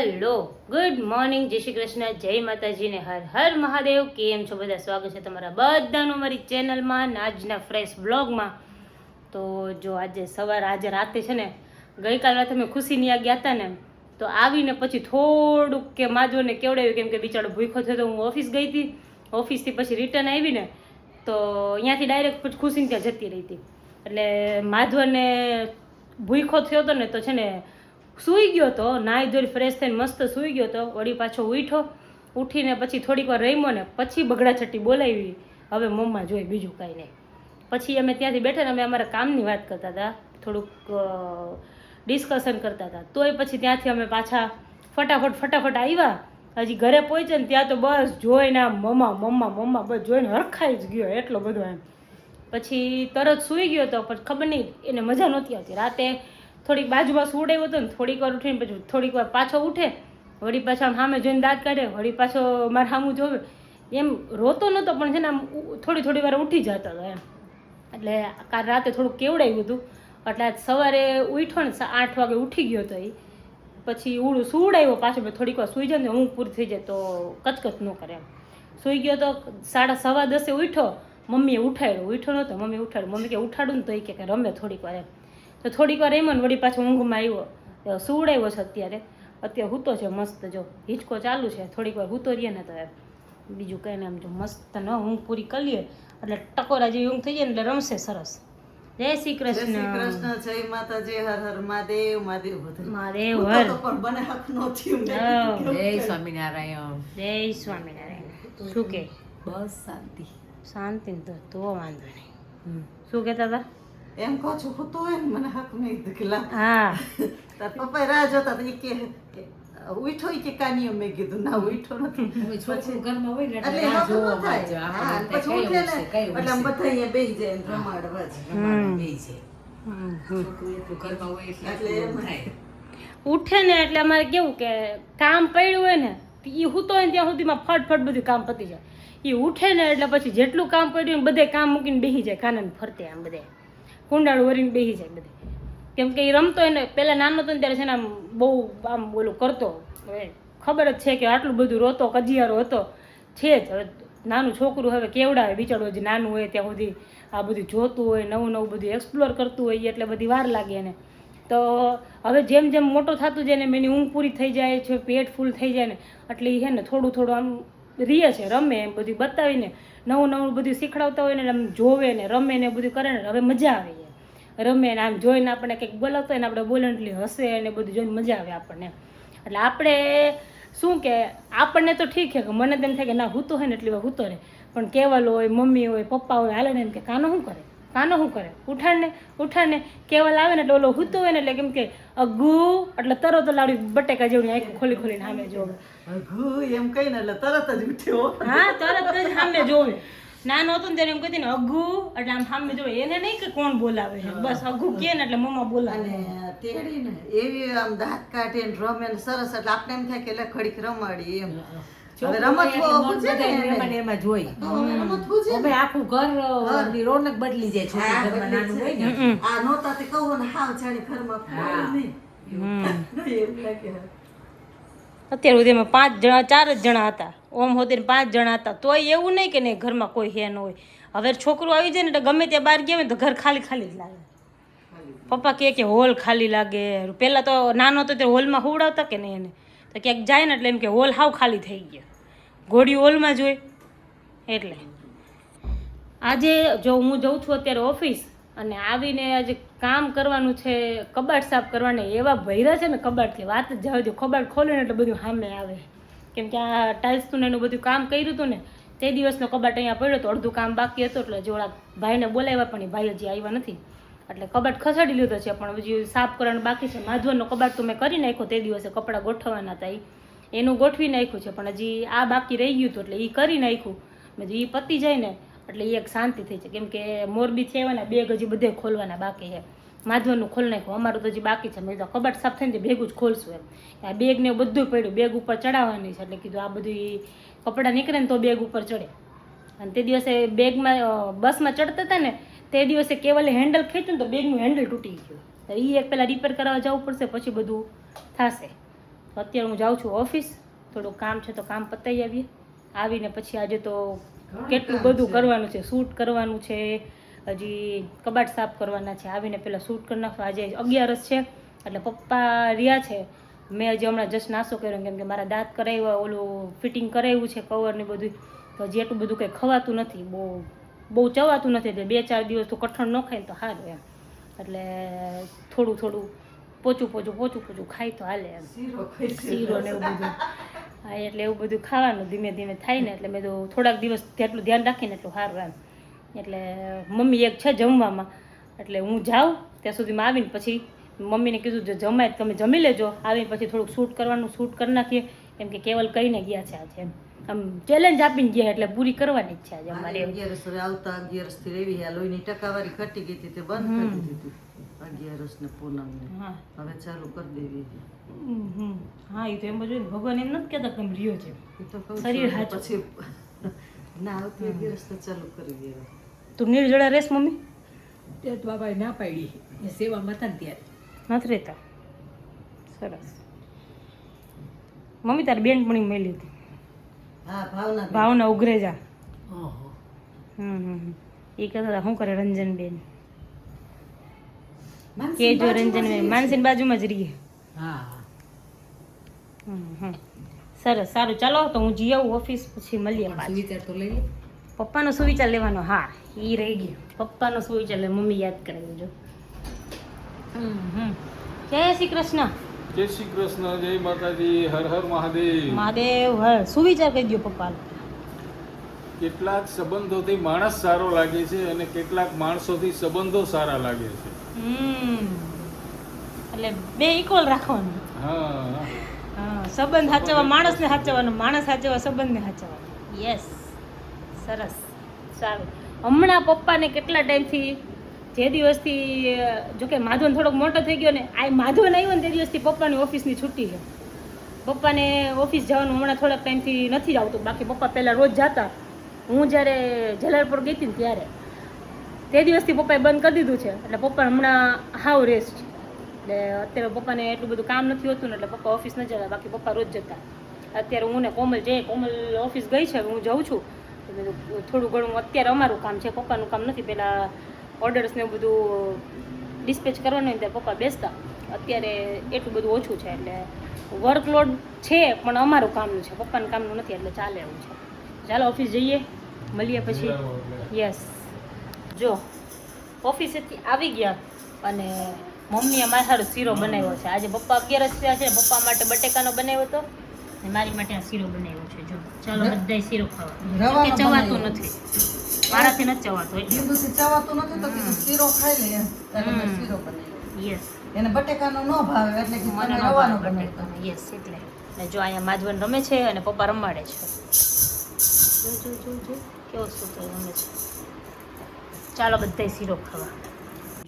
Hello, good morning, જય શ્રી કૃષ્ણ, જય માતાજી ને હર હર મહાદેવ. કેમ છો બધા? સ્વાગત છે તમારા બધાનું અમારી ચેનલમાં આજના ફ્રેશ બ્લોગમાં. તો જો આજે રાતે છે ને, ગઈકાલ રાતે મેં ખુશીની આ ગયા હતા ને, તો આવીને પછી થોડુંક કે માધવને કેવડાવ્યું, કેમ કે બિચારો ભૂખો થયો તો હું ઓફિસ ગઈ હતી. ઓફિસથી પછી રિટર્ન આવીને તો અહીંયાથી ડાયરેક્ટ પછી ખુશીને ત્યાં જતી રહી હતી. એટલે માધવને ભૂખો થયો હતો ને, તો છે ને સૂઈ ગયો તો, નાહી ધોઈ ફ્રેશ થઈને મસ્ત સૂઈ ગયો તો. વળી પાછો ઉઠીને પછી થોડીક વાર રમ્યો ને પછી બગડા છઠ્ઠી બોલાવી. હવે મમ્મા જોઈ, બીજું કાંઈ નહીં. પછી અમે ત્યાંથી બેઠા ને અમે અમારા કામની વાત કરતા હતા, થોડુંક ડિસ્કશન કરતા હતા. તોય પછી ત્યાંથી અમે પાછા ફટાફટ આવ્યા. હજી ઘરે પહોંચે ને ત્યાં તો બસ જોઈને આમ મમ્મા બસ જોઈને હરખાઈ જ ગયો એટલો બધો એમ. પછી તરત સૂઈ ગયો તો, પણ ખબર નહીં એને મજા નહોતી આવતી. રાતે થોડીક બાજુમાં સુવડાવ્યો હતો ને, થોડીક વાર ઉઠીને પછી થોડીક વાર પાછો ઉઠે, વળી પાછો આમ સામે જોઈને દાંત કાઢે, વળી પાછો મારે સામું જોવે. એમ રોતો નહોતો પણ છે ને આમ થોડી વાર ઉઠી જતો હતો એમ. એટલે કાલ રાતે થોડુંક કેવડાવ્યું હતું. એટલે આજ સવારે ઉઠ્યો ને 8 વાગે ઉઠી ગયો હતો એ. પછી સુવડાવ્યો પાછો, મેં થોડીક વાર સૂઈ જાય ને ઊંઘ પૂરી થઈ જાય તો કચકચ ન કરે એમ. સૂઈ ગયો તો 9:15 ઉઠ્યો. મમ્મીએ ઉઠ્યો નહોતો, મમ્મી ઉઠાડ્યો. મમ્મી કે ઉઠાડું ને તો એ કે રમે થોડીક વાર એમ. તો થોડીક વાર એમ ને વળી પાછો ઊંઘમાં આવ્યો. સુવડાવ્યો છે અત્યારે હૂતો છે મસ્ત. જો હિંચકો ચાલુ છે, થોડીક વાર હૂતો રહીએ ને તો એમ બીજું કંઈ ને આમ જો મસ્ત ન ઊંઘ પૂરી કરી લઈએ એટલે ટકોરા જેવી ઊંઘ થઈ જાય ને એટલે રમશે સરસ. જય શ્રી કૃષ્ણ. જય માતાજી, હર હર મહાદેવ. મહાદેવ હર. પણ બને હક નો થયું. જય સ્વામિનારાયણ. જય સ્વામિનારાયણ. શું કે? બસ શાંતિ ને તો વાંધો નહીં. શું કહેતા હતા? એમ કહો છો હું તો એમ મને હક નહીં દીકલા. હા, તાર પપ્પા રાહ જોતા તો કે ઉઠો કે કાનીઓ. મેં કીધું ના ઉઠો નથી. છોકરું ઘરમાં હોય ને એટલે એટલે હક જોવા ન થાય. હા, પછી ઉઠે ને એટલે આમ બધા અહીંયા બેસી જાય ને રમાડવા જ. છોકરું એટલું ઘરમાં હોય એટલે એમ થાય. ઉઠે ને એટલે અમારે કેવું કે કામ પડ્યું હોય ને એ હૂતો હોય ને ત્યાં સુધીમાં ફટ બધું કામ પતી જાય. એ ઉઠે ને એટલે પછી જેટલું કામ પડ્યું ને બધે કામ મૂકીને બેસી જાય કાનાને ફરતે, આમ બધે કુંડાળું વરીને બેસી જાય બધે. કેમ કે એ રમતો હોય ને, પહેલાં નાનો હતો ને ત્યારે છે ને આમ બહુ આમ બોલું કરતો. હવે ખબર જ છે કે આટલું બધું રોતો, કજિયારો હતો છે જ. હવે નાનું છોકરું હવે કેવડાવે બિચારું, હજી નાનું હોય ત્યાં સુધી આ બધું જોતું હોય, નવું બધું એક્સપ્લોર કરતું હોય એટલે બધી વાર લાગે એને. તો હવે જેમ મોટો થતું જાય ને એની ઊંઘ પૂરી થઈ જાય છે, પેટ ફૂલ થઈ જાય ને એટલે એ છે ને થોડું આમ રીએ છે, રમે એમ બધું બતાવીને નવું બધું શીખડાવતા હોય ને આમ જોવે ને રમે ને બધું કરે ને હવે મજા આવે. રમે ને આમ જોઈને આપણે કંઈક બોલાવતા હોય ને આપણે બોલે એટલે હસે ને બધું જોઈને મજા આવે આપણને. એટલે આપણે શું કે આપણને તો ઠીક છે કે મને તેમ થાય કે ના હૂતો હોય ને એટલી વાર હૂતો રહે, પણ કેવલ હોય, મમ્મી હોય, પપ્પા હોય હાલે ને એમ કે કાનો શું કરે ઉઠાડને કેવલ આવે ને એટલે ઓલો હૂતો હોય ને એટલે કેમ કે અગુ એટલે તરત લાડી બટેકા જેવડી આંખ ખોલીને સામે જોવે. એમ કઈ ને એટલે તરત જ ઉઠ્યો. હા, તરત જ સામે જોવે. નાનો હતો ને ત્યારે એમ કહેતી ને અઘુ એટલે આમ સામે જોવે, એને નહીં કે કોણ બોલાવે છે, બસ અઘુ કે ને એટલે મમ્મા બોલાવે. તેડી ને એવી આમ દાંત કાઢે ને રમે ને સરસ. એટલે આપણે એમ થાય કે એટલે ઘડીક રમાડી એમ. હવે રમત એમાં જોઈ અમે આખું ઘર રોનક બદલી જાય. છોકરું ઘરમાં નાનું હોય ને આ નહોતા તે કહું ને હાવ જાણી ઘરમાં નહીં એમ લાગે. અત્યાર સુધી એમાં 4 જ જણા હતા. ઓમ હોતી 5 જણા હતા. તોય એવું નહીં કે નહીં ઘરમાં કોઈ હે ન હોય. હવે છોકરું આવી જાય ને એટલે ગમે ત્યાં બહાર ગયા હોય તો ઘર ખાલી જ લાગે. પપ્પા કે હોલ ખાલી લાગે. પહેલાં તો નાનો હતો ત્યારે હોલમાં હુવડાવતા કે નહીં એને, તો ક્યાંક જાય ને એટલે એમ કે હોલ હાવ ખાલી થઈ ગયા, ઘોડી હોલમાં જ હોય. એટલે આજે જો હું જઉં છું અત્યારે ઓફિસ અને આવીને આજે કામ કરવાનું છે, કબાટ સાફ કરવાના. એવા ભર્યા છે ને કબાટથી વાત જ જવા દો. કબાટ ખોલે ને એટલે બધું સામે આવે. કેમ કે આ ટાઇલ્સનું એનું બધું કામ કર્યું હતું ને તે દિવસનો કબાટ અહીંયા પડ્યો હતો, અડધું કામ બાકી હતું. એટલે જોડા ભાઈને બોલાવ્યા પણ એ ભાઈ હજી આવ્યા નથી એટલે કબાટ ખસાડી લીધો છે, પણ હજી સાફ કરવાનું બાકી છે. માધવનનો કબાટ તો મેં કરી નાખ્યો તે દિવસે, કપડાં ગોઠવવાના હતા એનું ગોઠવી નાખ્યું છે, પણ હજી આ બાકી રહી ગયું હતું એટલે એ કરી નાખ્યું. મેં એ પતી જાય ને એટલે એ એક શાંતિ થઈ છે. કેમ કે મોરબીથી આવ્યા ને બેગ હજી બધે ખોલવાના બાકી છે. માધવનનું ખોલી નાખ્યું, અમારું તો હજી બાકી છે. મેં તો કબાટ સાફ થઈને ભેગું જ ખોલશું એમ. આ બેગને બધું પડ્યું, બેગ ઉપર ચડાવવાની છે એટલે કીધું આ બધું કપડાં નીકળે ને તો બેગ ઉપર ચડે. અને તે દિવસે બેગમાં બસમાં ચડતા હતા ને તે દિવસે કેવલે હેન્ડલ ખેંચ્યું ને તો બેગનું હેન્ડલ તૂટી ગયું. તો એ એક પહેલાં રિપેર કરાવવા જવું પડશે પછી બધું થશે. તો અત્યારે હું જાઉં છું ઓફિસ, થોડું કામ છે તો કામ પતાવી આવીએ. આવીને પછી આજે તો કેટલું બધું કરવાનું છે, શૂટ કરવાનું છે, હજી કબાટ સાફ કરવાના છે. આવીને પહેલાં શૂટ કરી નાખવા. આજે 11 છે એટલે પપ્પા રહ્યા છે. મેં હજી હમણાં જસ્ટ નાસ્તો કર્યો કેમ કે મારા દાંત કરાવ્યા, ઓલું ફિટિંગ કરાવ્યું છે કવર ને બધું, તો હજી એટલું બધું કંઈ ખવાતું નથી, બહુ ચવાતું નથી. એટલે 2-4 દિવસ તો કઠણ ન ખાય તો સારું એમ. એટલે થોડું પોચું ખાય તો હાલે એમ. શીરો ને એવું બધું. હા, એટલે એવું બધું ખાવાનું ધીમે ધીમે થાય ને એટલે મેં તો થોડાક દિવસ જેટલું ધ્યાન રાખીને એટલું સારું એમ. એટલે મમ્મી એક છે જમવામાં, એટલે હું જાઉં ત્યાં સુધીમાં આવીને પછી મમ્મીને કીધું જો જમાય તમે જમી લેજો, આવીને પછી થોડુંક શૂટ કરવાનું શૂટ કરી નાખીએ. કેમ કે કેવલ કહીને ગયા છે આજે એમ, આમ ચેલેન્જ આપીને ગયા એટલે પૂરી કરવાની જ છે આજે અમારે. 11 આવતા 11 થી રેવી આ લોહીની ટકાવારી ઘટી ગઈ હતી તે બંધ કરી દીધી 11 ને પૂનમ ને. હા હવે ચાલુ કરી દેવી. હા, એ તો એમ બધું ભગવાન એમ નથી કહેતા કે એમ રહ્યો છે એ તો કહું શરીર છું, હાચું. પછી ના આવતી 11 તો ચાલુ કરી દેવી. તું નિર્જળા રહેશ મમ્મી? તે તો બાબાએ ના પાડી, એ સેવામાં હતા ને ત્યારે. નથી રહેતા? સરસ. મમ્મી તારી બેનપણી મેલી હતી હા, ભાવના ભાવના ઉઘરેજા. ઓહો. એ કહેતા હતા શું કરે રંજનબેન, માનસી કે જો રંજનબેન માનસીની બાજુમાં જ રહીએ. હા. સરસ, સારું, ચાલો તો હું જઈ આવું ઓફિસ, પછી મળીએ પાછું. સુવિચાર તો લઈ લે. પપ્પાનો સુવિચાર લેવાનો. હા, એ રહી ગયો પપ્પાનો સુવિચાર લે, મમ્મી યાદ કરાવી જો. જય શ્રી કૃષ્ણ. જય શ્રી કૃષ્ણ, જય માતાજી, હર હર મહાદેવ. મહાદેવ હર. સુવિચાર કહી દો પપ્પા. કેટલાક સંબંધોથી માણસ સારો લાગે છે અને કેટલાક માણસોથી સંબંધો સારા લાગે છે. એટલે બે ઇક્વલ રાખવાનું. હા, હા, સંબંધ સાચવવા માણસને સાચવવાનો, માણસ સાચવવા સંબંધને સાચવવાનો. યસ, સરસ, સારું. હમણાં પપ્પાને કેટલા ટાઈમથી, જે દિવસથી જોકે માધવન થોડોક મોટો થઈ ગયો ને, આ માધવન આવ્યો ને તે દિવસથી પપ્પાની ઓફિસની છુટ્ટી છે. પપ્પાને ઓફિસ જવાનું હમણાં થોડાક ટાઈમથી નથી જ આવતું. બાકી પપ્પા પહેલાં રોજ જતા. હું જ્યારે જલાલપુર ગઈ હતી ને ત્યારે તે દિવસથી પપ્પાએ બંધ કરી દીધું છે. એટલે પપ્પા હમણાં હાવ રેસ્ટ છે. એટલે અત્યારે પપ્પાને એટલું બધું કામ નથી હોતું ને એટલે પપ્પા ઓફિસ ન જતા. બાકી પપ્પા રોજ જતા. અત્યારે હું ને કોમલ ઓફિસ ગઈ છે, હું જાઉં છું. થોડું ઘણું અત્યારે અમારું કામ છે, પપ્પાનું કામ નથી. પહેલાં ઓર્ડર્સ ને એવું બધું ડિસ્પેચ કરવાનું હોય ત્યારે પપ્પા બેસતા. અત્યારે એટલું બધું ઓછું છે. એટલે વર્કલોડ છે પણ અમારું કામનું છે, પપ્પાનું કામનું નથી. એટલે ચાલે એવું છે. ચાલો ઓફિસ જઈએ, મળીએ પછી. યસ, જો ઓફિસેથી આવી ગયા અને મમ્મીએ મારા સારું શીરો બનાવ્યો છે. આજે પપ્પા 11 થયા છે, પપ્પા માટે બટેકાનો બનાવ્યો હતો ને મારી માટે આ શીરો બનાવ્યો છે. જો ચાલો બધાય શીરો ખાવા. કે ચવાતું નથી, મારાથી નથી ચવાતું એટલે. બીજું ચવાતું નથી તો કીધું શીરો ખાઈ લે એમ. એટલે મેં શીરો બનાવ્યો. યસ, એને બટેકાનો ન ભાવે એટલે કે મને તમે ન રવાનો ભાવે બનાવ્યો. બટેકાનો. યસ, એટલે ને જો અહીંયા માધવન રમે છે અને પપ્પા રમાડે છે. જો કેવો સુતો રમે છે. ચાલો બધાય શીરો ખાવા.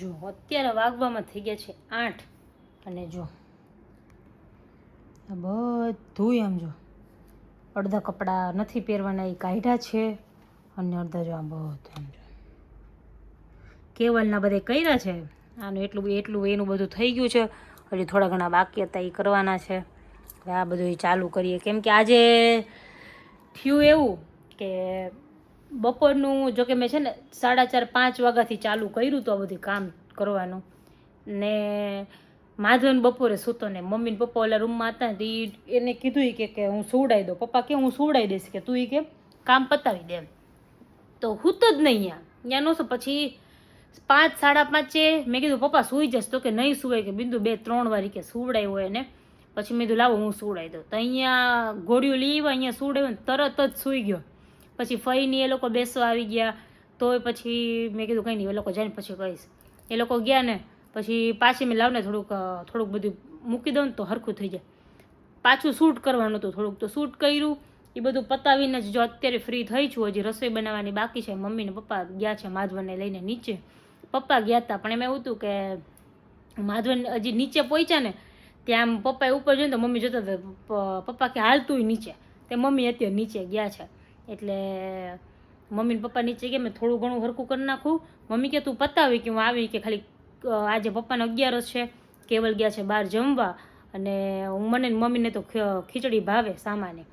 જો અત્યારે વાગવામાં થઈ ગયા છે 8 અને જો આ બધું આમ જો અડધા કપડાં નથી પહેરવાના એ કાઢ્યા છે અને અડધા જો આમ બધું આમ જો કેવલના બધે કર્યા છે. આનું એટલું એનું બધું થઈ ગયું છે. હજી થોડા ઘણા બાકી હતા એ કરવાના છે. આ બધું ચાલુ કરીએ કેમ કે આજે થયું એવું કે બપોરનું જોકે મેં છે ને 4:30-5 વાગ્યાથી ચાલુ કર્યું તો આ બધું કામ કરવાનું ને માધવન બપોરે સૂતો ને મમ્મી ને પપ્પા ઓલા રૂમમાં હતા ને એને કીધું કે હું સુવડાવી દઉં. પપ્પા કે હું સુવડાવી દઈશ કે તું એ કે કામ પતાવી દે એમ. તો હું જ નહીં ત્યાં નહોતો. પછી 5-5:30 મેં કીધું પપ્પા સૂઈ જશે તો કે નહીં સુવાય કે બિંદુ 2-3 વાર કે સુવડાવ્યો હોય એને. પછી મેં કીધું લાવો હું સુવડાવી દઉં. તો અહીંયા ગોળીઓ લઈ આવ્યા, અહીંયા સુવડાવ્યો ને તરત જ સૂઈ ગયો. પછી ફઈની એ લોકો બેસવા આવી ગયા તોય પછી મેં કીધું કંઈ નહીં એ લોકો જઈને પછી કહીશ. એ લોકો ગયા ને પછી પાછી મેં લાવને થોડુંક બધું મૂકી દઉં ને તો હરખું થઈ જાય. પાછું શૂટ કરવાનું હતું થોડુંક તો શૂટ કર્યું. એ બધું પતાવીને જ જો અત્યારે ફ્રી થઈ છું. હજી રસોઈ બનાવવાની બાકી છે. મમ્મી ને પપ્પા ગયા છે માધવનને લઈને નીચે. પપ્પા ગયા હતા પણ એમ એવું હતું કે માધવન હજી નીચે પહોંચ્યા ને ત્યાં આમ પપ્પાએ ઉપર જોઈને તો મમ્મી જોતા હતા. પપ્પા કે હાલતું નીચે તે મમ્મી અત્યારે નીચે ગયા છે. એટલે મમ્મી ને પપ્પા નીચે કે મેં થોડું ઘણું હરખું કરી નાખું. મમ્મી કે તું પતાવી કે હું આવી કે ખાલી આજે પપ્પાને 11 છે. કેવલ ગયા છે બહાર જમવા અને મને ને મમ્મીને તો ખીચડી ભાવે સામાન્ય,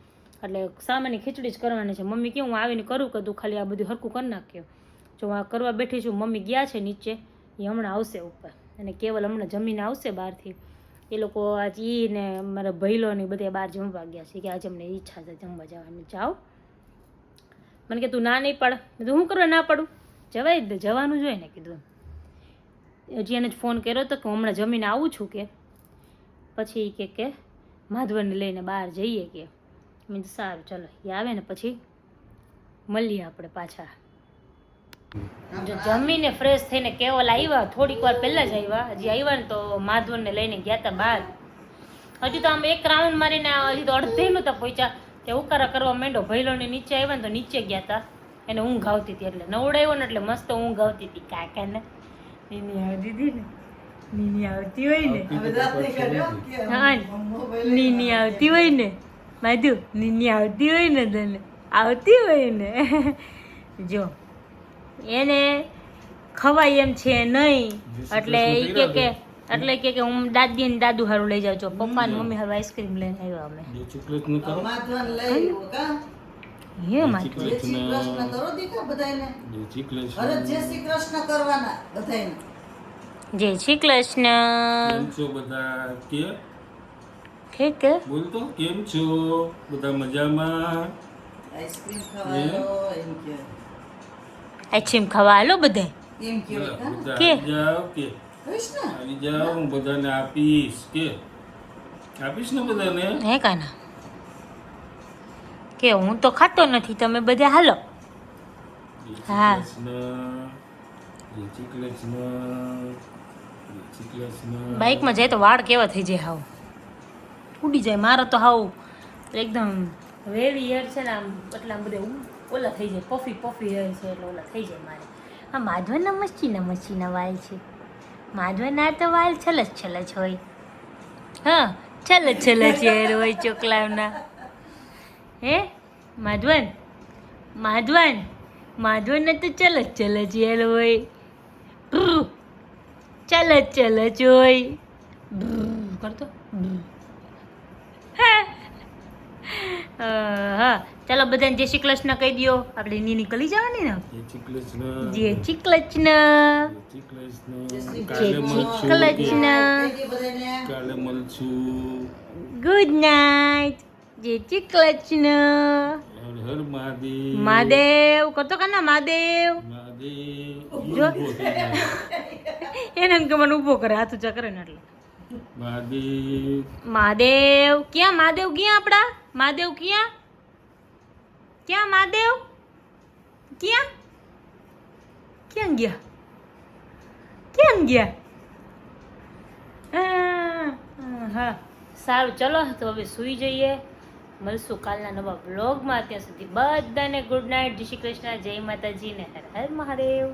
એટલે સામાન્ય ખીચડી જ કરવાની છે. મમ્મી કે હું આવીને કરું કે તું ખાલી આ બધું હરખું કરી નાખ્યો. જો આ કરવા બેઠી છું, મમ્મી ગયા છે નીચે, એ હમણાં આવશે ઉપર, અને કેવલ હમણાં જમીને આવશે બહારથી. એ લોકો આજ ઈ ને મારા ભઈલો ને બધા બહાર જમવા ગયા છે કે આજે અમને ઈચ્છા છે જમવા જવાની. જાઓ. મને કે તું ના નહીં પાડ. મેં તો હું કરવા ના પાડું, જવાય જ જવાનું જોઈએ ને કીધું. હજી એને જ ફોન કર્યો હતો કે હું હમણાં જમીને આવું છું કે પછી કે માધવને લઈને બહાર જઈએ કે. મેં કીધું સારું ચલો, એ આવે ને પછી મળીએ આપણે પાછા. જો જમીને ફ્રેશ થઈને કેવલ આવ્યા, થોડીક વાર પહેલાં જ આવ્યા. હજી આવ્યા ને તો માધવને લઈને ગયા હતા બહાર. હજી તો આમ એક રાઉન્ડ મારીને હજી તો અડધે નહોતા પહોંચ્યા કે ઉકારા કરવા માંડ્યો. ભઈલોને નીચે આવ્યા ને તો નીચે ગયા હતા, એને ઊંઘ આવતી હતી, એટલે નવડાવ્યો ને એટલે મસ્ત ઊંઘ આવતી હતી. કાકાને નીની આવતી હતી ને, નીની આવતી હોય ને, હવે રાત્રે કર્યો કે હા મોબાઈલ નીની આવતી હોય ને, માધુ નીની આવતી હોય ને, તને આવતી હોય ને. જો એને ખવાય એમ છે નહીં, એટલે એ કે એટલે કે હું દાદી ને દાદુ હારું લઈ જાઉં છું. પપ્પા ને મમ્મી હારું આઈસ્ક્રીમ લઈને આવ્યા અમે. જે ચોકલેટ નું કરો, માધવન લઈ આવ્યો કા હે માધુ જય શ્રી કૃષ્ણ કરો દીકરા બધાયને. જે ચોકલેટ અરે જય શ્રી કૃષ્ણ કરવાના બધાયને. જય શ્રી કૃષ્ણ. કેમ છો બધા? કે ઠીક બોલ તો, કેમ છો બધા? મજામાં? આઈસ્ક્રીમ ખાવાનો એમ કે આઈસ્ક્રીમ ખાવા હાલો બધે. એમ કે બધા કે? આવી જાઓ કે કૃષ્ણ આવી જાઓ, હું બધાને આપીશ કે આપીશ ને બધાને. હે કાના કે હું તો ખાતો નથી, તમે બધા હાલો. જય શ્રી હા. કૃષ્ણ, જય શ્રી કૃષ્ણ, જય શ્રી કૃષ્ણ. બાઇકમાં જાય તો વાળ કેવા થઈ જાય, હાવ ઉડી જાય. મારો તો હાવ એકદમ વેવી હેર છે ને, આમ એટલા બધે ઓલા થઈ જાય, પફી પફી હેર છે એટલે ઓલા થઈ જાય મારે. આ માધવના મસ્તીના વાળ છે. માધવના તો વાળ છલજ હોય. હા છલજ હેર હોય ચોકલાવના. હે માધવન માધવન તો છલજ હેર હોય. છલજ હોય કરતો. હા ચાલો બધાને જય શ્રી કૃષ્ણ કહી દો. આપણે એની નીકળી જવાની ને. જય શ્રી કૃષ્ણ, જય શ્રી કૃષ્ણ. જય શ્રી કૃષ્ણ. શ્રી કાલે કૃષ્ણ. મળશું કૃષ્ણ. કે? કઈ દી બધાયને કાલે મળશું. Good night. જય શ્રી કૃષ્ણ. હર હર મહાદેવ. મહાદેવ કરતો કાના મહાદેવ. મહાદેવ. જો. ઊભો થઈ જાય. એને એમ કે મને ઊભો કરે, હાથ ઊંચા કરે ને એટલે. મહાદેવ. મહાદેવ ક્યાં? મહાદેવ ક્યાં આપણા? મહાદેવ ક્યાં? ક્યાં મહાદેવ? ક્યાં ક્યાં ગયા? ક્યાં ગયા? હા સારું ચલો તો હવે સૂઈ જઈએ. મળશું કાલના નવા બ્લોગમાં. ત્યાં સુધી બધાને ગુડ નાઇટ, જય શ્રી કૃષ્ણ, જય માતાજી ને હર હર મહાદેવ.